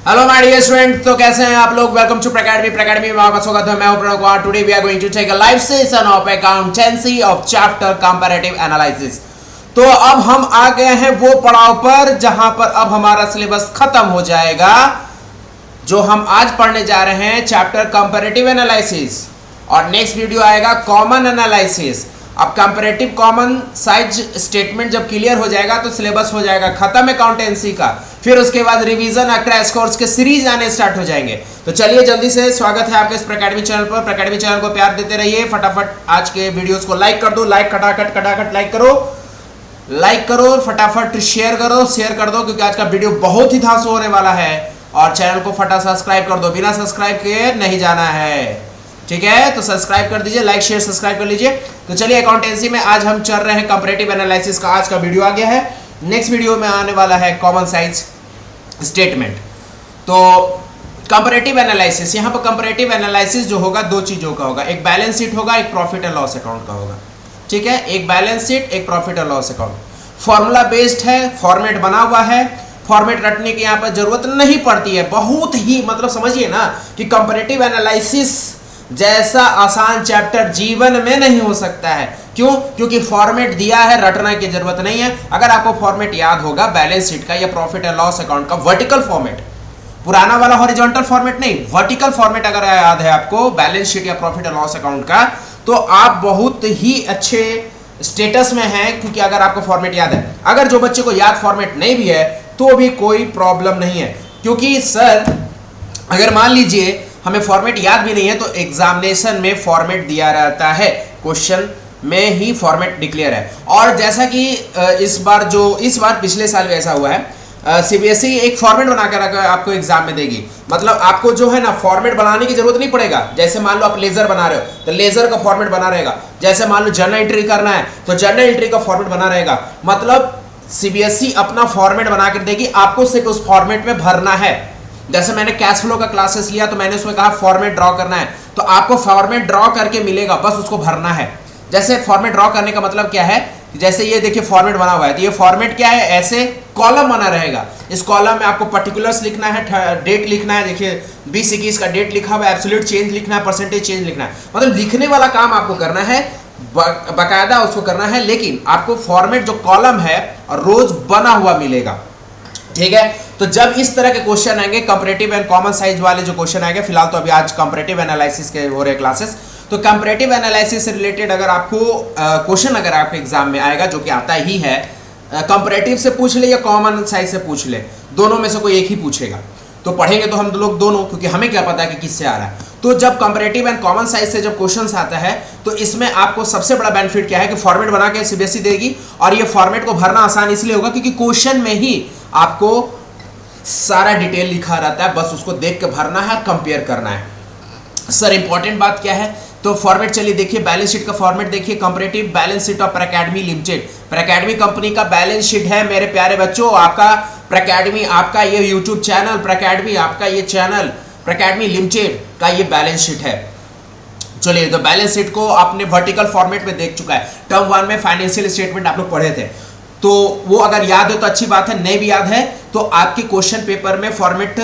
Hello my dear student, तो कैसे हैं आप लोग। वेलकम टू प्रैकेडमी में आपका स्वागत है। मैं हूं Pranav Kumar. Today we are going to take a live session of accountancy of chapter comparative analysis. तो अब हम आ गए हैं वो पड़ाव पर जहां पर अब हमारा सिलेबस खत्म हो जाएगा। जो हम आज पढ़ने जा रहे हैं चैप्टर कंपैरेटिव एनालिसिस, और नेक्स्ट वीडियो आएगा कॉमन एनालिसिस। अब कंपैरेटिव कॉमन साइज स्टेटमेंट जब क्लियर हो जाएगा तो सिलेबस हो जाएगा खत्म अकाउंटेंसी का। फिर उसके बाद रिवीजन क्रैश कोर्स के सीरीज आने स्टार्ट हो जाएंगे। तो चलिए जल्दी से स्वागत है आपके इस प्रैकेडमी चैनल पर। प्रैकेडमी चैनल को प्यार देते रहिए। फटाफट आज के वीडियोस को लाइक कर दो, लाइक खटाखट लाइक करो, फटाफट शेयर कर दो क्योंकि आज का वीडियो बहुत ही धांसू होने वाला है। और चैनल को फटा सब्सक्राइब कर दो, बिना सब्सक्राइब किए नहीं जाना है, ठीक है। तो सब्सक्राइब कर दीजिए, लाइक शेयर सब्सक्राइब कर लीजिए। तो चलिए अकाउंटेंसी में आज हम चल रहे हैं कंपैरेटिव एनालिसिस का। आज का वीडियो आ गया है। नेक्स्ट वीडियो में आने वाला है कॉमन साइज स्टेटमेंट। तो कंपैरेटिव एनालिसिस, यहाँ पर कंपैरेटिव एनालिसिस जो होगा दो चीजों का होगा, एक बैलेंस शीट होगा, एक प्रॉफिट एंड लॉस अकाउंट का होगा, ठीक है। एक बैलेंस शीट, एक profit and loss account. Formula based है, फॉर्मेट बना हुआ है। फॉर्मेट रटने की यहाँ पर जरूरत नहीं पड़ती है। बहुत ही मतलब समझिए ना कि कंपैरेटिव एनालिसिस जैसा आसान चैप्टर जीवन में नहीं हो सकता है। क्यों? क्योंकि फॉर्मेट दिया है, रटना की जरूरत नहीं है। अगर आपको फॉर्मेट याद होगा बैलेंस शीट का या प्रॉफिट एंड लॉस अकाउंट का वर्टिकल फॉर्मेट, पुराना वाला हॉरिजॉन्टल फॉर्मेट नहीं, वर्टिकल फॉर्मेट अगर याद है आपको बैलेंस शीट या प्रॉफिट एंड लॉस अकाउंट का, तो आप बहुत ही अच्छे स्टेटस में हैं। क्योंकि अगर आपको फॉर्मेट याद है, अगर जो बच्चे को याद फॉर्मेट नहीं भी है तो भी कोई प्रॉब्लम नहीं है। क्योंकि सर अगर मान लीजिए हमें फॉर्मेट याद भी नहीं है तो एग्जामिनेशन में फॉर्मेट दिया रहता है, क्वेश्चन में ही फॉर्मेट डिक्लेयर है। और जैसा कि इस बार पिछले साल भी ऐसा हुआ है, सीबीएसई एक फॉर्मेट बनाकर आपको एग्जाम में देगी। मतलब आपको जो है ना फॉर्मेट बनाने की जरूरत नहीं पड़ेगा। जैसे मान लो आप लेजर बना रहे हो तो लेजर का फॉर्मेट बना रहेगा। जैसे मान लो जर्नल एंट्री करना है तो जर्नल एंट्री का फॉर्मेट बना रहेगा। मतलब सीबीएसई अपना फॉर्मेट बनाकर देगी, आपको सिर्फ उस फॉर्मेट में भरना है। जैसे मैंने कैश फ्लो का क्लासेस लिया तो मैंने उसमें कहा फॉर्मेट ड्रॉ करना है, तो आपको फॉर्मेट ड्रॉ करके मिलेगा, बस उसको भरना है। जैसे फॉर्मेट ड्रॉ करने का मतलब क्या है, जैसे ये देखिए फॉर्मेट बना हुआ है, तो ये फॉर्मेट क्या है, ऐसे कॉलम बना रहेगा। इस कॉलम में आपको पर्टिकुलर्स लिखना है, डेट लिखना है। देखिए 2021 का डेट लिखा हुआ है, एब्सोल्यूट चेंज लिखना है, परसेंटेज चेंज लिखना है। मतलब लिखने वाला काम आपको करना है, बाकायदा उसको करना है। लेकिन आपको फॉर्मेट जो कॉलम है रोज बना हुआ मिलेगा, ठीक है। तो जब इस तरह के क्वेश्चन आएंगे कंपैरेटिव एंड कॉमन साइज वाले जो क्वेश्चन आएंगे, फिलहाल तो अभी आज कंपैरेटिव एनालिसिस के हो रहे क्लासेस, तो कंपैरेटिव एनालिसिस से रिलेटेड अगर आपको क्वेश्चन अगर आपके एग्जाम में आएगा, जो कि आता ही है, कंपैरेटिव से पूछ ले या कॉमन साइज से पूछ ले, दोनों में से कोई एक ही पूछेगा। तो पढ़ेंगे तो हम लोग दोनों, क्योंकि हमें क्या पता है कि किससे आ रहा है। तो जब कंपैरेटिव एंड कॉमन साइज से जब क्वेश्चंस आता है तो इसमें आपको सबसे बड़ा बेनिफिट क्या है कि फॉर्मेट बना के सीबीएसई देगी। और ये फॉर्मेट को भरना आसान इसलिए होगा क्योंकि क्वेश्चन में ही आपको सारा डिटेल लिखा रहता है, बस उसको देख के भरना है, कंपेयर करना है। सर इंपॉर्टेंट बात क्या है, तो फॉर्मेट चलिए देखिए, बैलेंस शीट का फॉर्मेट देखिए, comparative balance sheet of Pracademy limited. Pracademy company का बैलेंस शीट है मेरे प्यारे बच्चों। आपका प्रैकेडमी, आपका ये यूट्यूब चैनल प्रैकेडमी, आपका ये चैनल प्रैकेडमी लिमिटेड का ये बैलेंस शीट है। चलिए तो बैलेंस शीट को आपने वर्टिकल फॉर्मेट में देख चुका है। टर्म 1 में फाइनेंशियल स्टेटमेंट आप लोग पढ़े थे, तो वो अगर याद है तो अच्छी बात है, नहीं भी याद है तो आपके क्वेश्चन पेपर में फॉर्मेट,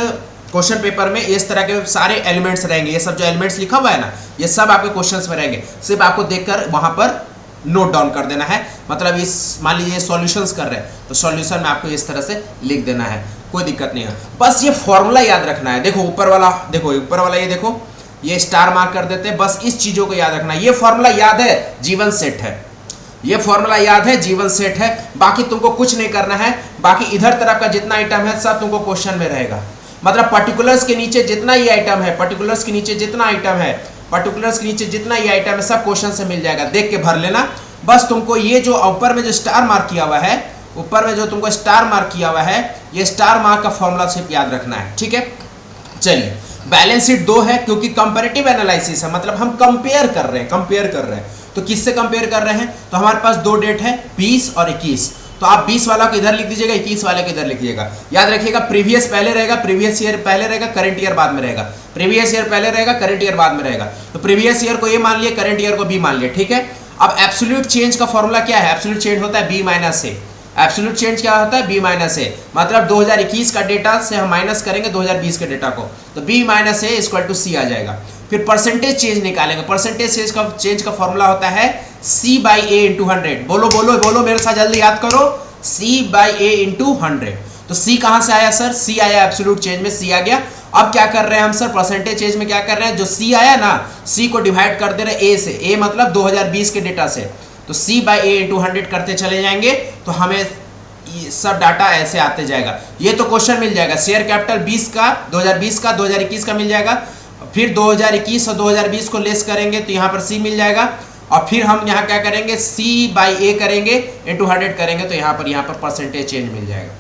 क्वेश्चन पेपर में इस तरह के सारे एलिमेंट्स रहेंगे। ये सब जो एलिमेंट्स लिखा हुआ है ना, ये सब आपके क्वेश्चंस में रहेंगे। सिर्फ आपको देखकर वहां पर नोट डाउन कर देना है। मतलब इस मान लीजिए सॉल्यूशंस कर रहे हैं तो सॉल्यूशन में आपको इस तरह से लिख देना है, कोई दिक्कत नहीं है। बस ये फॉर्मूला याद रखना है। देखो ऊपर वाला, देखो ऊपर वाला, ये देखो ये स्टार मार्क कर देते हैं। बस इस चीजों को याद रखना है। ये फॉर्मूला याद है, जीवन सेट है। ये फॉर्मूला याद है, जीवन सेट है। बाकी तुमको कुछ नहीं करना है। बाकी इधर तरफ का जितना आइटम है सब तुमको क्वेश्चन में रहेगा। मतलब पर्टिकुलर्स के नीचे जितना ये आइटम है, पर्टिकुलर्स के नीचे जितना आइटम है, पर्टिकुलर्स के नीचे जितना ये आइटम है, सब क्वेश्चन से मिल जाएगा, देख के भर लेना। बस तुमको ये जो ऊपर में जो स्टार मार्क किया हुआ है, ऊपर में जो तुमको स्टार मार्क किया हुआ है, ये स्टार मार्क का फॉर्मूला सिर्फ याद रखना है, ठीक है। चलिए बैलेंस शीट 2 है क्योंकि कंपैरेटिव एनालिसिस है, मतलब हम कंपेयर कर रहे हैं। तो किससे कंपेयर कर रहे हैं, तो हमारे पास दो डेट है 20 और 21। तो आप 20 वाला को इधर लिख दीजिएगा, 21 वाले को इधर लिख दीजिएगा। याद रखिएगा प्रीवियस पहले रहेगा, प्रीवियस ईयर पहले रहेगा, करंट ईयर बाद में रहेगा। प्रीवियस ईयर पहले रहेगा, करंट ईयर बाद में रहेगा। तो प्रीवियस ईयर को ये मान लिया, करंट ईयर को बी मान लिया, ठीक है। अब एब्सोल्यूट चेंज का फॉर्मूला क्या है, एब्सोल्यूट चेंज होता है बी माइनस ए। एब्सोल्यूट चेंज क्या होता है, बी माइनस ए, मतलब 2021 का डेटा से हम माइनस करेंगे 2020 के डेटा को, तो B minus A equal to C आ जाएगा। फिर परसेंटेज चेंज निकालेंगे, परसेंटेज चेंज का फॉर्मूला होता है सी बाई ए इंटू 100। बोलो बोलो बोलो मेरे साथ जल्दी याद करो, सी बाई ए इंटू 100। तो सी कहां से आया सर, सी आया एब्सोल्यूट चेंज में, सी आ गया। अब क्या कर रहे हैं हम सर, परसेंटेज चेंज में क्या कर रहे हैं, जो सी आया ना, सी को डिवाइड कर दे रहे ए से, ए मतलब 2020 के डेटा से, तो सी बाई ए इंटू 100 करते चले जाएंगे तो हमें सब डाटा ऐसे आते जाएगा। ये तो क्वेश्चन मिल जाएगा, शेयर कैपिटल 20 का 2020 का 2021 का मिल जाएगा, फिर 2021 और 2020 को लेस करेंगे तो यहाँ पर सी मिल जाएगा, और फिर हम यहाँ क्या करेंगे, सी बाई ए करेंगे इंटू 100 करेंगे तो यहाँ पर परसेंटेज चेंज मिल जाएगा।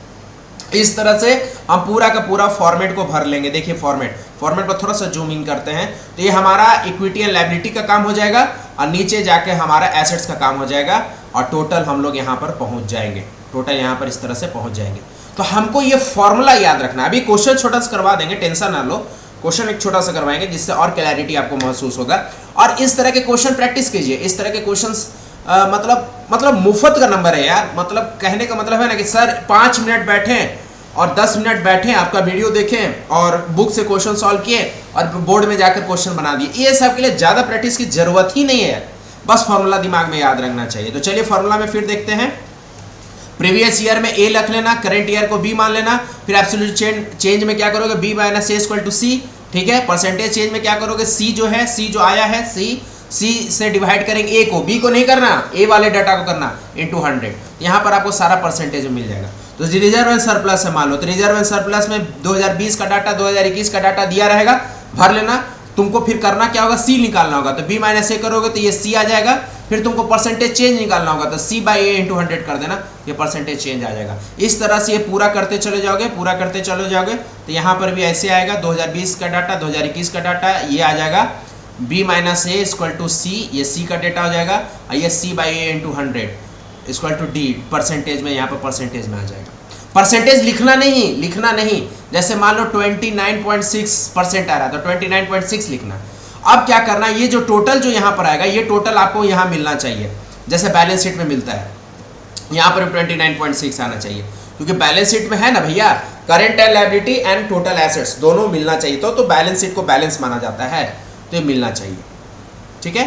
इस तरह से हम पूरा का पूरा फॉर्मेट को भर लेंगे। देखिए फॉर्मेट पर थोड़ा सा जूम इन करते हैं तो ये हमारा इक्विटी एंड लायबिलिटी का काम हो जाएगा, और नीचे जाके हमारा एसेट्स का काम हो जाएगा, और टोटल हम लोग यहाँ पर पहुँच जाएंगे, टोटल यहाँ पर इस तरह से पहुँच जाएंगे। तो हमको ये फॉर्मूला याद रखना है। अभी क्वेश्चन छोटा सा करवा देंगे, टेंशन ना लो, क्वेश्चन एक छोटा सा करवाएंगे जिससे और क्लैरिटी आपको महसूस होगा। और इस तरह के क्वेश्चन प्रैक्टिस कीजिए, इस तरह के क्वेश्चंस मतलब मुफ्त का नंबर है यार, मतलब कहने का मतलब है ना कि सर 5 मिनट बैठें और 10 मिनट बैठें, आपका वीडियो देखें और बुक से क्वेश्चन सॉल्व किए और बोर्ड में जाकर क्वेश्चन बना दिए, ये सब के लिए ज़्यादा प्रैक्टिस की जरूरत ही नहीं है, बस फॉर्मूला दिमाग में याद रखना चाहिए। तो चलिए फॉर्मूला में फिर देखते हैं। प्रीवियस ईयर में ए रख लेना, करंट ईयर को बी मान लेना, फिर एब्सोल्यूट चेंज में क्या करोगे, B minus A equal to C, ठीक है। परसेंटेज चेंज में क्या करोगे, सी जो है, सी जो आया है, सी से डिवाइड करेंगे ए को, बी को नहीं करना, ए वाले डाटा को करना, इंटू 100। यहाँ पर आपको सारा परसेंटेज मिल जाएगा। तो रिजर्व एंड सरप्लस है मान लो, तो रिजर्व एंड सरप्लस में 2020 का डाटा 2021 का डाटा दिया रहेगा, भर लेना। तुमको फिर करना क्या होगा, सी निकालना होगा, तो बी माइनस ए करोगे तो ये सी आ जाएगा। फिर तुमको परसेंटेज चेंज निकालना होगा, तो सी बाई ए इंटू 100 कर देना, ये परसेंटेज चेंज आ जाएगा। इस तरह से ये पूरा करते चले जाओगे, पूरा करते चले जाओगे, तो यहाँ पर भी ऐसे आएगा 2020 का डाटा 2021 का डाटा, ये आ जाएगा B minus A equal to C, ये सी का डेटा हो जाएगा, और ये C by A into 100 equal to D, percentage में, यहाँ पर परसेंटेज में आ जाएगा। परसेंटेज लिखना नहीं, जैसे मान लो 29.6% आ रहा है तो 29.6 लिखना। अब क्या करना, ये जो टोटल जो यहाँ पर आएगा, ये टोटल आपको यहाँ मिलना चाहिए, जैसे बैलेंस शीट में मिलता है, यहाँ पर 29.6 आना चाहिए, क्योंकि बैलेंस शीट में है ना भैया, current and liability and total assets दोनों मिलना चाहिए, तो बैलेंस शीट को बैलेंस माना जाता है, तो ये मिलना चाहिए, ठीक है।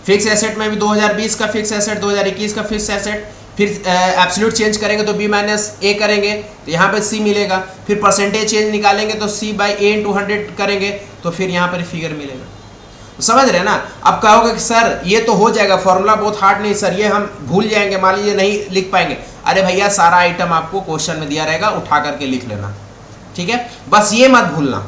फिक्स एसेट में भी 2020 का फिक्स एसेट, 2021 का फिक्स एसेट, फिर एब्सोल्यूट चेंज करेंगे तो बी माइनस ए करेंगे तो यहाँ पर सी मिलेगा, फिर परसेंटेज चेंज निकालेंगे तो सी बाई ए इंटू 100 करेंगे तो फिर यहाँ पर फिगर मिलेगा। तो समझ रहे हैं ना। अब कहोगे कि सर ये तो हो जाएगा, फॉर्मूला बहुत हार्ड नहीं सर, ये हम भूल जाएंगे, मान लीजिए नहीं लिख पाएंगे। अरे भैया सारा आइटम आपको क्वेश्चन में दिया रहेगा, उठा करके लिख लेना, ठीक है। बस ये मत भूलना,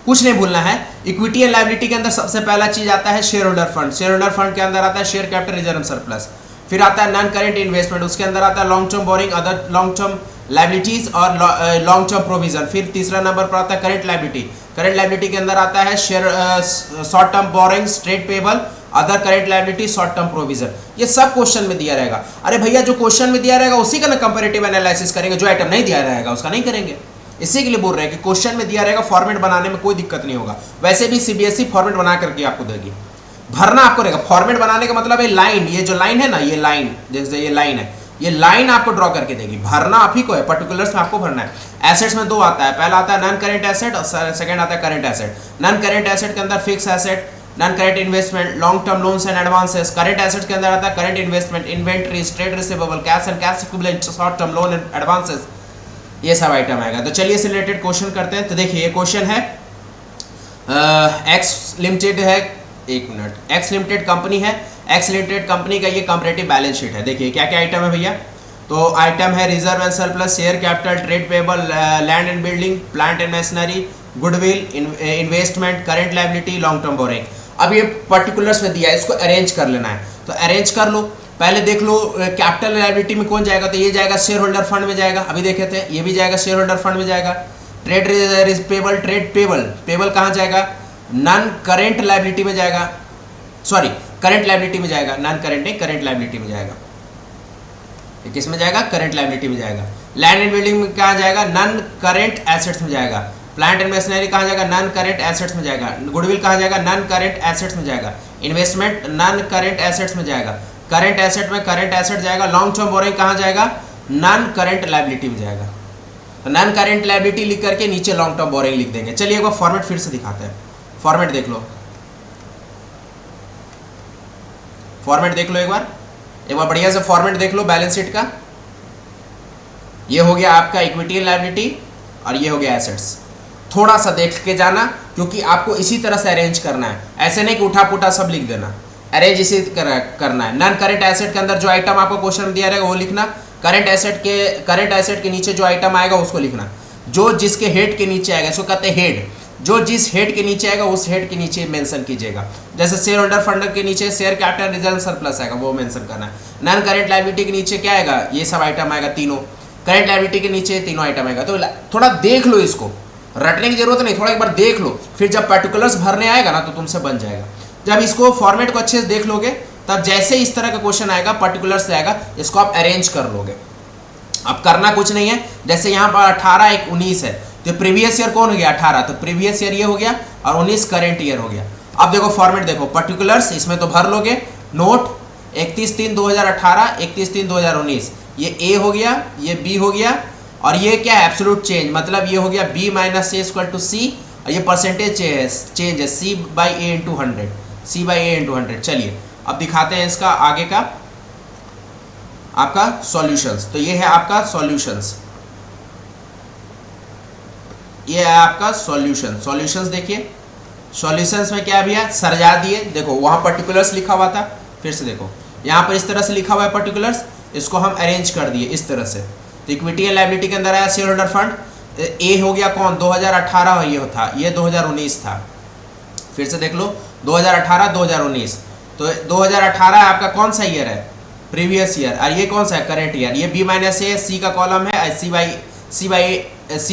कुछ नहीं भूलना है। इक्विटी एंड लायबिलिटी के अंदर सबसे पहला चीज आता है share holder fund, share holder fund के अंदर आता है शेयर कैपिटल रिजर्व सरप्लस, फिर आता है नॉन करेंट इन्वेस्टमेंट, उसके अंदर आता है long term borrowing, other long term liabilities और लॉन्ग टर्म प्रोविजन, फिर तीसरा नंबर पर आता है करंट लायबिलिटी, करंट लायबिलिटी के अंदर आता है share short term borrowings, trade payable, other current liability, short term provision. ये सब क्वेश्चन में दिया रहेगा। अरे भैया जो क्वेश्चन में दिया रहेगा उसी का ना कंपैरेटिव एनालिसिस करेंगे, जो आइटम नहीं दिया रहेगा उसका नहीं करेंगे। इसी के लिए बोल रहे हैं कि क्वेश्चन में दिया रहेगा, फॉर्मेट बनाने में कोई दिक्कत नहीं होगा। वैसे भी सीबीएसई फॉर्मेट बना करके आपको देगी, भरना आपको रहेगा। फॉर्मेट बनाने का मतलब है लाइन, ये जो लाइन है ना, ये लाइन, जैसे ये लाइन है, ये लाइन आपको ड्रॉ करके देगी, भरना आप ही को है, पर्टिकुलर्स में आपको भरना है। एसेट्स में दो आता है, पहला आता है नॉन करेंट एसेट और सेकंड आता है current asset. Non current asset के अंदर fix asset, non current investment, long term loans and advances. Current asset के अंदर आता है current investment, inventories, trade receivable, cash and cash equivalent, short term loan and advances, ये सब item आएगा। तो चलिए इससे रिलेटेड क्वेश्चन करते हैं। तो देखिए ये क्वेश्चन है, एक्स लिमिटेड है, एक मिनट, एक्स लिमिटेड कंपनी है, एक्स लिमिटेड कंपनी का ये कंपैरेटिव बैलेंस शीट है। देखिए क्या क्या आइटम है भैया, तो आइटम है reserve and surplus, share capital, trade payable, land and building, plant and machinery, goodwill, investment, current liability, long term borrowing. अब ये पर्टिकुलर्स में दिया है, इसको अरेंज कर लेना है, तो अरेंज कर लो। पहले देख लो कैपिटल लायबिलिटी में कौन जाएगा, तो ये जाएगा शेयर होल्डर फंड में जाएगा, अभी देखे थे, ये भी जाएगा शेयर होल्डर फंड में जाएगा। Trade payable, trade payable, payable कहाँ जाएगा, नॉन करेंट लायबिलिटी में जाएगा, सॉरी करंट लायबिलिटी में जाएगा, नॉन करेंट नहीं, करंट लायबिलिटी में जाएगा। किस में जाएगा, करंट लायबिलिटी में जाएगा। लैंड एंड बिल्डिंग में कहाँ जाएगा, नॉन करेंट एसेट्स में जाएगा। प्लांट एंड मशीनरी कहाँ जाएगा, नॉन करेंट एसेट्स में जाएगा। गुडविल कहाँ जाएगा, नॉन करेंट एसेट्स में जाएगा। इन्वेस्टमेंट नॉन करेंट एसेट्स में जाएगा। करंट एसेट में करंट एसेट जाएगा, लॉन्ग टर्म बोरिंग कहाँ जाएगा, नॉन करंट लायबिलिटी में जाएगा। तो नॉन करंट लायबिलिटी लिख करके नीचे लॉन्ग टर्म बोरिंग लिख देंगे। चलिए एक बार फॉर्मेट फिर से दिखाते हैं, फॉर्मेट देख लो, फॉर्मेट देख लो एक बार बढ़िया से फॉर्मेट देख लो बैलेंस शीट का। ये हो गया आपका इक्विटी एंड लायबिलिटी और ये हो गया एसेट्स। थोड़ा सा देख के जाना क्योंकि आपको इसी तरह से अरेंज करना है, ऐसे नहीं कि उठा पुठा सब लिख देना, अरेंज इसी करना है। नॉन करंट एसेट के अंदर जो आइटम आपको क्वेश्चन में दिया रहेगा वो लिखना, करंट एसेट के नीचे जो आइटम आएगा उसको लिखना, जो जिसके हेड के नीचे आएगा, इसको कहते हैं हेड, जो जिस हेड के नीचे आएगा उस हेड के नीचे मेंशन कीजिएगा। जैसे शेयर होल्डर फंड के नीचे शेयर कैपिटल रिजर्व सरप्लस आएगा वो मेंशन करना है। नॉन करंट लायबिलिटी के नीचे क्या आएगा, ये सब आइटम आएगा तीनों, करंट लायबिलिटी के नीचे तीनों आइटम आएगा। तो थोड़ा देख लो, इसको रटने की जरूरत नहीं, थोड़ा एक बार देख लो, फिर जब पर्टिकुलर्स भरने आएगा ना तो तुमसे बन जाएगा। जब इसको फॉर्मेट को अच्छे से देख लोगे तब जैसे इस तरह का क्वेश्चन आएगा पर्टिकुलर्स आएगा, इसको आप अरेंज कर लोगे। अब करना कुछ नहीं है, जैसे यहाँ पर 18 1 19 है तो प्रीवियस ईयर कौन हो गया 18, तो प्रीवियस ईयर ये हो गया और 19 करेंट ईयर हो गया। अब देखो फॉर्मेट देखो, पर्टिकुलर्स इसमें तो भर लोगे, नोट 31/3/2018 31/3/2019, ये ए हो गया, ये बी हो गया और ये क्या है एब्सोल्यूट चेंज, मतलब ये हो गया b minus A equal to C और ये परसेंटेज चेंज है c by A into 100, c by A into 100। चलिए अब दिखाते हैं इसका आगे का आपका सॉल्यूशंस। तो ये है आपका सॉल्यूशंस, ये है आपका सॉल्यूशंस देखिए सॉल्यूशंस में क्या भी है, सरजा दिए, देखो वहाँ पर्टिकुलर्स लिखा हुआ था, फिर से देखो यहाँ पर इस तरह से लिखा हुआ है पर्टिकुलर्स, इसको हम अरेंज कर दिए इस तरह से। तो इक्विटी एंड लायबिलिटी के अंदर आया शेयर होल्डर फंड, ए हो गया कौन 2018 ये था, ये 2019 था। फिर से देख लो 2018 2019, तो 2018 आपका कौन सा ईयर है, प्रीवियस ईयर, और ये कौन सा है करंट ईयर, ये b माइनस ए सी का कॉलम है, सी बाई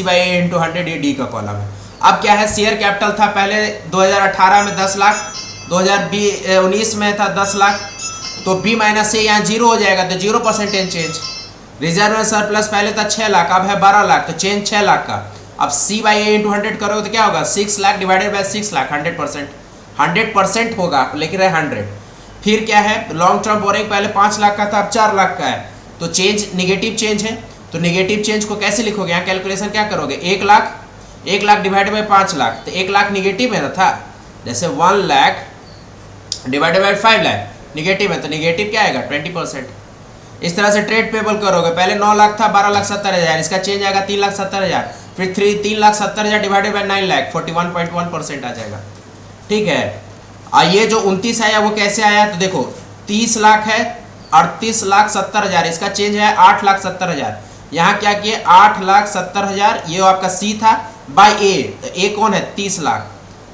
ए इंटू 100 ये डी का कॉलम है। अब क्या है, शेयर कैपिटल था पहले 2018 में 10 लाख, 2019 में था 10 लाख, तो b माइनस ए यहाँ 0 हो जाएगा, तो 0% चेंज। रिजर्व में सरप्लस पहले था 6 लाख, अब है 12 लाख, तो चेंज 6 लाख का। अब c बाई ए इंटू 100 करोगे तो क्या होगा, 6 लाख डिवाइडेड बाई 6 लाख, 100% होगा, लेकिन है 100। फिर क्या है, लॉन्ग टर्म बोरिंग पहले 5 लाख का था, अब 4 लाख का है, तो चेंज निगेटिव चेंज है। तो निगेटिव चेंज को कैसे लिखोगे, यहाँ कैलकुलेशन क्या करोगे, 1 लाख डिवाइडेड बाई 5 लाख, तो 1 लाख निगेटिव है ना था, जैसे 1 lakh divided by 5 lakh negative है, तो निगेटिव क्या आएगा 20%। इस तरह से ट्रेड पेबल करोगे, पहले 9 लाख था 12,70,000, इसका चेंज आएगा 3,70,000, फिर 3,70,000 डिवाइडेड बाई 9 लाख 41.1% आ जाएगा। ठीक है, ये जो 29 आया वो कैसे आया, तो देखो 30 लाख है 38,70,000, इसका चेंज है 8,70,000, यहाँ क्या किए 8,70,000, ये आपका सी था बाई ए, तो ए कौन है 30 लाख,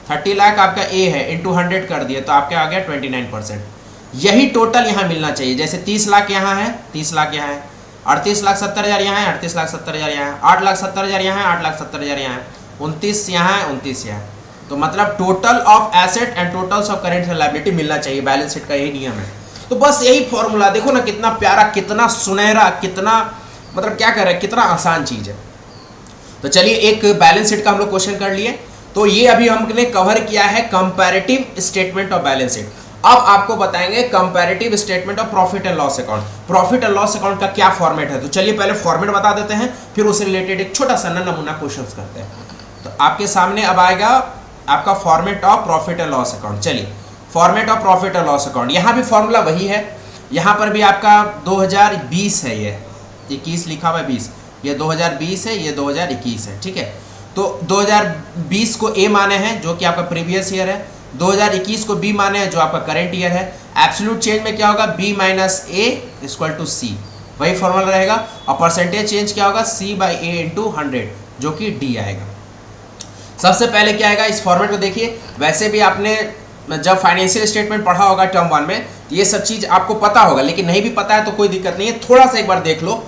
30 लाख आपका ए है, इंटू 100 कर दिए तो आपका आ गया 29%। यही टोटल यहाँ मिलना चाहिए, जैसे 30 लाख यहाँ है, 30 लाख यहाँ है, 38,70,000 यहाँ है, 38,70,000 यहाँ है, 8,70,000 यहाँ है, 8,70,000 यहाँ है, 29 यहाँ है, 29 यहाँ है। तो मतलब total of asset and totals of current liability मिलना चाहिए, बैलेंस शीट का यही नियम है। तो बस यही फॉर्मूला देखो ना, कितना प्यारा, कितना सुनहरा, कितना मतलब क्या कर रहे हैं, कितना आसान चीज है। तो चलिए एक बैलेंस शीट का हम लोग क्वेश्चन कर लिए। तो ये अभी हमने कवर किया है comparative statement of balance sheet. अब आपको बताएंगे comparative statement of profit and loss account. Profit and loss account का क्या फॉर्मेट है, तो चलिए पहले फॉर्मेट बता देते हैं, फिर उससे रिलेटेड एक छोटा सा नमूना क्वेश्चन करते हैं। तो आपके सामने अब आएगा आपका format of profit and loss account. चलिए format of profit and loss account, यहाँ भी फॉर्मूला वही है, यहाँ पर भी आपका 2020 है, ये 21 लिखा हुआ है 20, ये 2020 है, ये 2021 है। ठीक है, तो 2020 को ए माने हैं जो कि आपका प्रीवियस ईयर है, 2021 को बी माने हैं जो आपका करंट ईयर है। एब्सोल्यूट चेंज में क्या होगा, B minus A equal to C, वही फॉर्मूला रहेगा। और परसेंटेज चेंज क्या होगा, सी बाई ए इंटू 100 जो कि डी आएगा। सबसे पहले क्या आएगा, इस फॉर्मेट को देखिए, वैसे भी आपने जब फाइनेंशियल स्टेटमेंट पढ़ा होगा टर्म 1 में, ये सब चीज़ आपको पता होगा, लेकिन नहीं भी पता है तो कोई दिक्कत नहीं है, थोड़ा सा एक बार देख लो,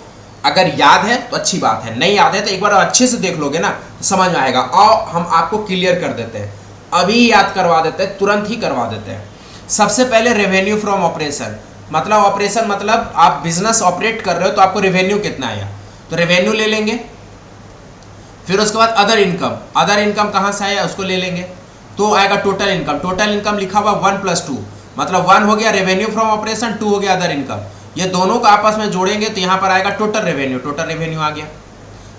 अगर याद है तो अच्छी बात है, नहीं याद है तो एक बार अच्छे से देख लोगे ना तो समझ में आएगा। और हम आपको क्लियर कर देते हैं, अभी याद करवा देते हैं, तुरंत ही करवा देते हैं। सबसे पहले रेवेन्यू फ्रॉम ऑपरेशन, मतलब ऑपरेशन मतलब आप बिजनेस ऑपरेट कर रहे हो तो आपको रेवेन्यू कितना आया, तो रेवेन्यू ले लेंगे। फिर उसके बाद अदर इनकम, अदर इनकम कहाँ से आया उसको ले लेंगे, तो आएगा टोटल इनकम। टोटल इनकम लिखा हुआ 1 + 2, मतलब 1 हो गया रेवेन्यू फ्रॉम ऑपरेशन, 2 हो गया अदर इनकम। ये दोनों को आपस में जोड़ेंगे तो यहाँ पर आएगा टोटल रेवेन्यू। टोटल रेवेन्यू आ गया,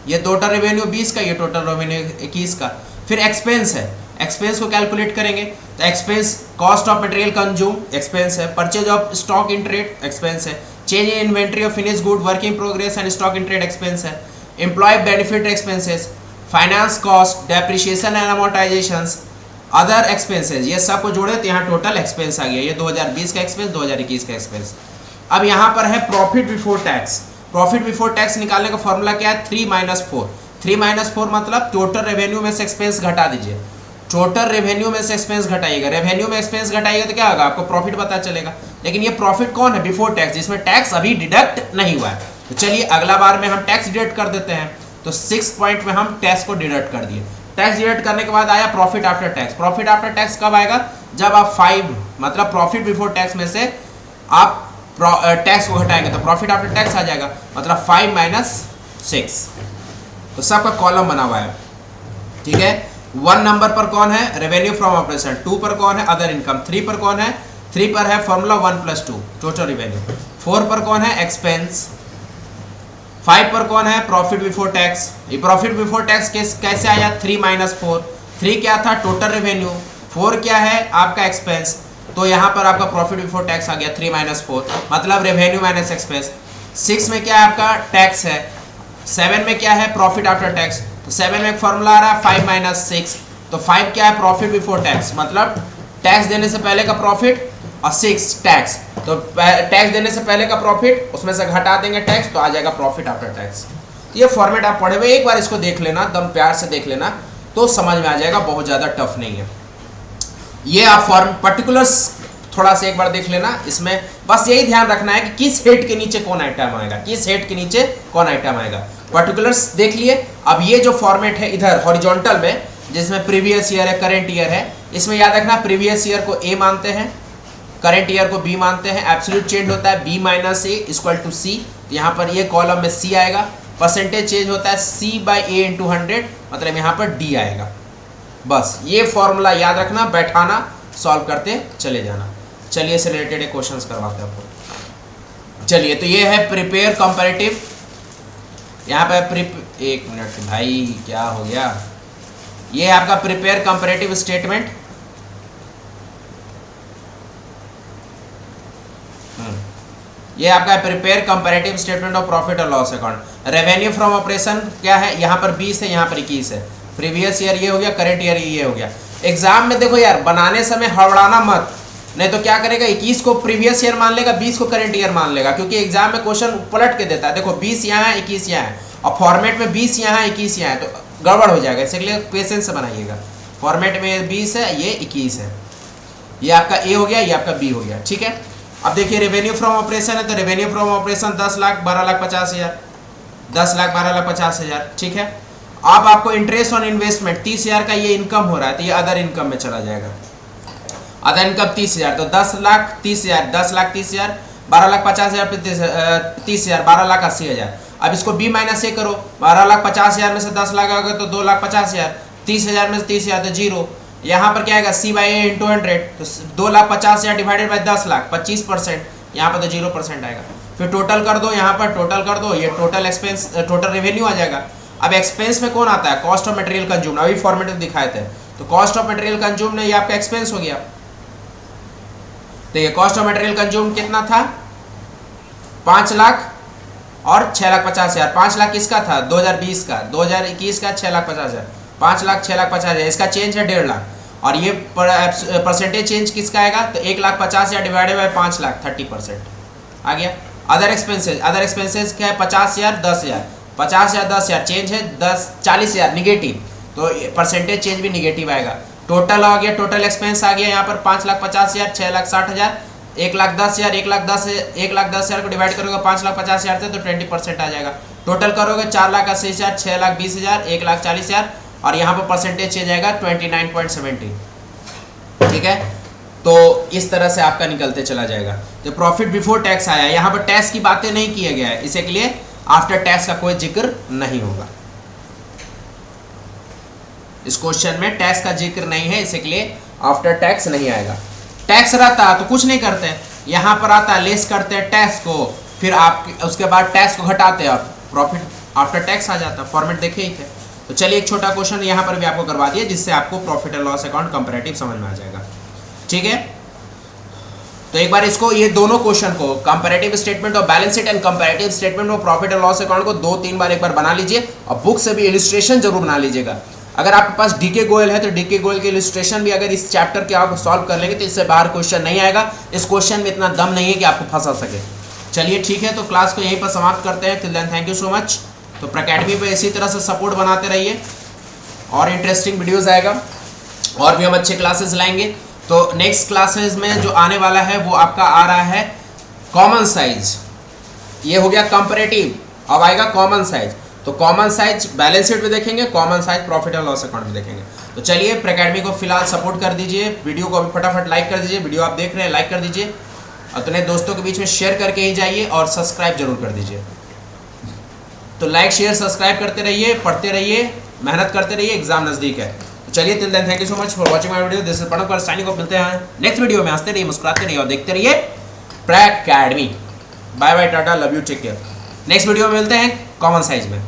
ये टोटल रेवेन्यू 20 का, ये टोटल रेवेन्यू 21 का। फिर एक्सपेंस है, एक्सपेंस को कैलकुलेट करेंगे तो expense cost of material consume expense है, purchase of stock in trade expense है, change in inventory of finish good, work in progress and stock in trade expense है, employ benefit expenses, finance cost, depreciation and amortisations, other expenses, ये सब को जोड़े तो यहाँ total expense आ गया। ये 2020 का एक्सपेंस, 2021 का एक्सपेंस। अब यहाँ पर है profit before tax. Profit before tax निकालने का फॉर्मूला क्या है? 3 - 4। 3 - 4 मतलब टोटल रेवेन्यू में से एक्सपेंस घटा दीजिए। टोटल रेवेन्यू में से एक्सपेंस घटाइएगा, रेवेन्यू में एक्सपेंस घटाइएगा तो क्या होगा? आपको प्रॉफिट पता चलेगा। लेकिन ये प्रॉफिट कौन है? बिफोर टैक्स, जिसमें टैक्स अभी डिडक्ट नहीं हुआ है। तो चलिए अगला बार में हम टैक्स डिडक्ट कर देते हैं। तो 6 पॉइंट में हम टैक्स को डिडक्ट कर दिए। टैक्स डिडक्ट करने के बाद आया profit after tax. Profit after tax कब आएगा? जब आप 5 मतलब प्रॉफिट बिफोर टैक्स में से आप टैक्स को घटाएंगे तो प्रॉफिट आफ्टर टैक्स आ जाएगा, मतलब 5 - 6। तो सबका कॉलम बना हुआ है, ठीक है। 1 नंबर पर कौन है? Revenue from operation. 2 पर कौन है? Other income. 3 पर कौन है? 3 पर है फॉर्मूला 1 + 2 टोटल रेवेन्यू। 4 पर कौन है? एक्सपेंस। 5 पर कौन है? Profit before tax. ये प्रॉफिट बिफोर टैक्स कैसे आया? 3 - 4। 3 क्या था? Total revenue. 4 क्या है? आपका एक्सपेंस। तो यहाँ पर आपका प्रॉफिट बिफोर टैक्स आ गया 3 - 4, मतलब रेवेन्यू माइनस एक्सपेंस। 6 में क्या है? आपका टैक्स है। 7 में क्या है? Profit after tax. तो 7 में एक फॉर्मूला आ रहा है 5 - 6। तो 5 क्या है? प्रॉफिट बिफोर टैक्स, मतलब टैक्स देने से पहले का प्रॉफिट, और 6 टैक्स। तो टैक्स देने से पहले का प्रॉफिट, उसमें से घटा देंगे टैक्स, तो आ जाएगा प्रॉफिट आफ्टर टैक्स। ये फॉर्मेट आप पढ़े हुए, एक बार इसको देख लेना, दम प्यार से देख लेना तो समझ में आ जाएगा, बहुत ज़्यादा टफ नहीं है। ये आप फॉर्म पर्टिकुलर्स थोड़ा सा एक बार देख लेना। इसमें बस यही ध्यान रखना है कि किस हेड के नीचे कौन आइटम आएगा, किस हेड के नीचे कौन आइटम आएगा। पर्टिकुलर्स देख लिए। अब ये जो फॉर्मेट है इधर हॉरिजॉन्टल में, जिसमें प्रीवियस ईयर है, करंट ईयर है, इसमें याद रखना प्रीवियस ईयर को ए मानते हैं, करंट ईयर को बी मानते हैं। एब्सोल्यूट चेंज होता है B - A = C। यहाँ पर ये कॉलम में C आएगा। परसेंटेज चेंज होता है C/A × 100, मतलब यहाँ पर D आएगा। बस ये फॉर्मूला याद रखना, बैठाना, सॉल्व करते चले जाना। चलिए इससे रिलेटेड एक क्वेश्चंस करवाते हैं आपको। चलिए तो ये है प्रिपेयर कंपैरेटिव। यहाँ पे एक मिनट भाई, क्या हो गया? ये है आपका प्रिपेयर कंपैरेटिव स्टेटमेंट। ये आपका prepare comparative statement of profit और loss account. Revenue from operation क्या है? यहाँ पर 20 है, यहाँ पर 21 है। प्रीवियस ईयर ये हो गया, करंट ईयर ये हो गया। एग्जाम में देखो यार, बनाने समय हड़बड़ाना मत, नहीं तो क्या करेगा, 21 को प्रीवियस ईयर मान लेगा, 20 को करंट ईयर मान लेगा, क्योंकि एग्जाम में क्वेश्चन पलट के देता है। देखो 20 यहाँ है, 21 यहाँ है, और फॉर्मेट में 20 यहाँ है, 21 यहाँ है, तो गड़बड़ हो जाएगा। इसलिए पेशेंस से बनाइएगा। फॉर्मेट में 20 है, ये 21 है, ये आपका ए हो गया, ये आपका बी हो गया, ठीक है। अब देखिए रेवेन्यू फ्रॉम ऑपरेशन है, तो रेवेन्यू फ्रॉम ऑपरेशन 10,12,50,000, 10,12,50,000, ठीक है। अब आपको इंटरेस्ट ऑन इन्वेस्टमेंट 30,000 का ये इनकम हो रहा है, तो ये अदर इनकम में चला जाएगा। अदर इनकम 30,000, तो 10,30,000, 10,30,000, 12,50,000 पे 30,000, 12,80,000। अब इसको B - A करो, 12,50,000 में से 10 लाख आ गए तो 2,50,000, 30,000 में से 30,000 तो 0। यहाँ पर क्या आएगा? C/A × 100, तो 2,50,000 डिवाइडेड बाई 10 लाख, 25%, यहाँ पर तो 0% आएगा। फिर टोटल कर दो, यहाँ पर टोटल कर दो, ये टोटल एक्सपेंस, टोटल रेवेन्यू आ जाएगा। अब एक्सपेंस में कौन आता है? Cost of material consume. अभी फॉर्मेट में दिखाए थे, तो कॉस्ट ऑफ मटेरियल कंज्यूम ने ये आपका एक्सपेंस हो गया। तो ये कॉस्ट ऑफ मटेरियल कंज्यूम कितना था? 5 लाख और 6,50,000। 5 लाख किसका था? 2020 का। 2021 का 6,50,000। 5 लाख 6,50,000, इसका चेंज है 1.5 लाख। और ये परसेंटेज चेंज किसका आएगा? तो 1,50,000 डिवाइडेड बाई 5 लाख, 30% आ गया। अदर एक्सपेंसेज, अदर एक्सपेंसेज क्या है? 50,000, 10,000, 50,000, 10,000, चेंज है 40,000 निगेटिव, तो परसेंटेज चेंज भी निगेटिव आएगा। टोटल आ गया, टोटल एक्सपेंस आ गया यहाँ पर 5,50,000, 6,60,000, 1,10,000, 1,10,000 को डिवाइड करोगे 5,50,000 से तो 20% आ जाएगा। टोटल करोगे 4,80,000, 6,20,000, 1,40,000, और यहाँ पर परसेंटेज चेंज आएगा 29.70, ठीक है। तो इस तरह से आपका निकलते चला जाएगा। तो प्रॉफिट बिफोर टैक्स आया, यहाँ पर टैक्स की बातें नहीं किया गया है, इसी के लिए आफ्टर टैक्स का कोई जिक्र नहीं होगा। इस क्वेश्चन में टैक्स का जिक्र नहीं है, इसी के लिए आफ्टर टैक्स नहीं आएगा। टैक्स रहता तो कुछ नहीं करते, यहाँ पर आता है लेस करते हैं टैक्स को, फिर आप उसके बाद टैक्स को घटाते हैं और प्रॉफिट आफ्टर टैक्स आ जाता है। फॉर्मेट देखे ही थे। तो चलिए एक छोटा क्वेश्चन यहाँ पर भी आपको करवा दिया, जिससे आपको profit and loss account comparative समझ में आ जाएगा। ठीक है, तो एक बार इसको, ये दोनों क्वेश्चन को, कंपैरेटिव स्टेटमेंट और balance sheet and comparative statement और प्रॉफिट एंड लॉस अकाउंट को 2-3 बार एक बार बना लीजिए और बुक से भी इलिस्ट्रेशन जरूर बना लीजिएगा। अगर आपके पास डीके गोयल है तो डीके गोयल के इलिस्ट्रेशन भी अगर इस चैप्टर के आप सॉल्व कर लेंगे तो इससे बाहर क्वेश्चन नहीं आएगा। इस क्वेश्चन में इतना दम नहीं है कि आपको फंसा सके। चलिए ठीक है, तो क्लास को यहीं पर समाप्त करते हैं। Till then thank you so much. तो अकेडमी पे इसी तरह से सपोर्ट बनाते रहिए और इंटरेस्टिंग वीडियोस आएगा और भी हम अच्छे क्लासेस लाएंगे। तो नेक्स्ट क्लासेस में जो आने वाला है वो आपका आ रहा है कॉमन साइज। ये हो गया कंपैरेटिव, अब आएगा कॉमन साइज। तो कॉमन साइज बैलेंस शीट में देखेंगे, common size profit and loss account में देखेंगे। तो चलिए अकेडमी को फिलहाल सपोर्ट कर दीजिए, वीडियो को अभी फटाफट लाइक कर दीजिए, वीडियो आप देख रहे हैं लाइक कर दीजिए, अपने दोस्तों के बीच में शेयर करके ही जाइए और सब्सक्राइब जरूर कर दीजिए। तो लाइक शेयर सब्सक्राइब करते रहिए, पढ़ते रहिए, मेहनत करते रहिए, एग्जाम नजदीक है। तो चलिए till then thank you so much for watching my video. This is Pranav Kumar signing off. मिलते हैं नेक्स्ट वीडियो में। हंसते रहिए, मुस्कुराते रहिए और देखते रहिए प्रैक academy. Bye bye, tata, love you, take care. Next video में मिलते हैं कॉमन साइज में।